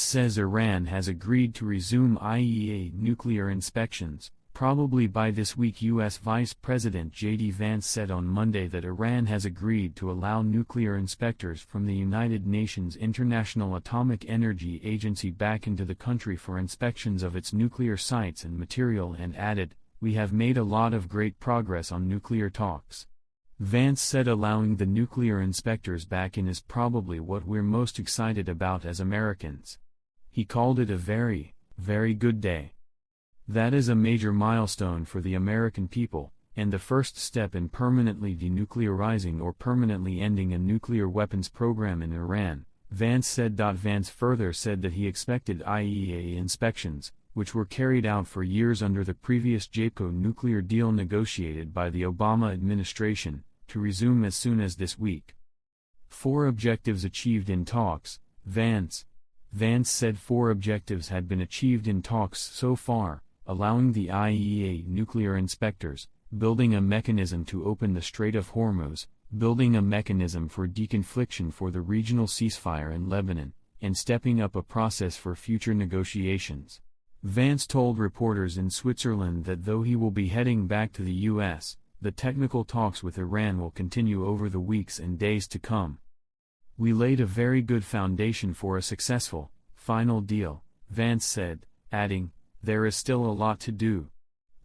says Iran has agreed to resume IAEA nuclear inspections. Probably by this week. U.S. Vice President J.D. Vance said on Monday that Iran has agreed to allow nuclear inspectors from the United Nations International Atomic Energy Agency back into the country for inspections of its nuclear sites and material, and added, "We have made a lot of great progress on nuclear talks." Vance said allowing the nuclear inspectors back in is probably what we're most excited about as Americans. He called it a very, very good day. That is a major milestone for the American people, and the first step in permanently denuclearizing or permanently ending a nuclear weapons program in Iran, Vance said. Vance further said that he expected IAEA inspections, which were carried out for years under the previous JPO nuclear deal negotiated by the Obama administration, to resume as soon as this week. 4 objectives achieved in talks, Vance said 4 objectives had been achieved in talks so far: allowing the IAEA nuclear inspectors, building a mechanism to open the Strait of Hormuz, building a mechanism for deconfliction for the regional ceasefire in Lebanon, and stepping up a process for future negotiations. Vance told reporters in Switzerland that though he will be heading back to the U.S., the technical talks with Iran will continue over the weeks and days to come. "We laid a very good foundation for a successful, final deal," Vance said, adding, "There is still a lot to do."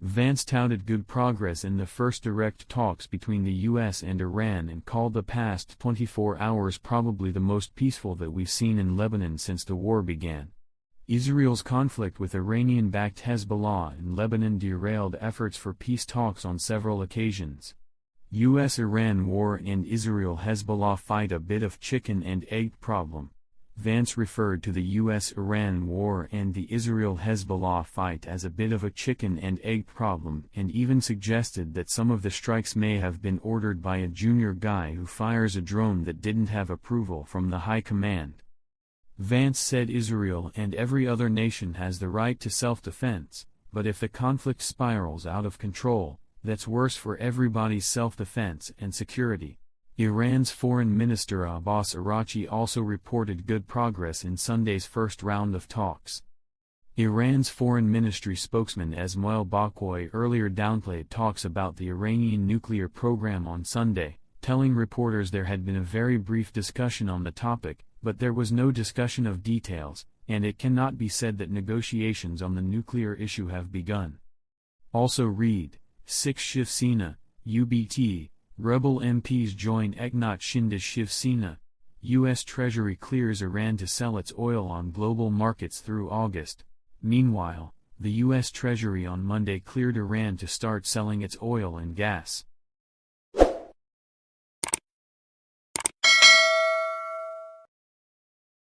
Vance touted good progress in the first direct talks between the U.S. and Iran and called the past 24 hours probably the most peaceful that we've seen in Lebanon since the war began. Israel's conflict with Iranian-backed Hezbollah in Lebanon derailed efforts for peace talks on several occasions. U.S.-Iran war and Israel-Hezbollah fight a bit of chicken and egg problem. Vance referred to the U.S.-Iran war and the Israel-Hezbollah fight as a bit of a chicken and egg problem, and even suggested that some of the strikes may have been ordered by a junior guy who fires a drone that didn't have approval from the high command. Vance said Israel and every other nation has the right to self-defense, but if the conflict spirals out of control, that's worse for everybody's self-defense and security. Iran's Foreign Minister Abbas Araghchi also reported good progress in Sunday's first round of talks. Iran's foreign ministry spokesman Esmail Baghouti earlier downplayed talks about the Iranian nuclear program on Sunday, telling reporters there had been a very brief discussion on the topic, but there was no discussion of details, and it cannot be said that negotiations on the nuclear issue have begun. Also read, 6 Shiv Sena, UBT. Rebel MPs join Eknath Shinde's Shiv Sena. U.S. Treasury clears Iran to sell its oil on global markets through August. Meanwhile, the U.S. Treasury on Monday cleared Iran to start selling its oil and gas.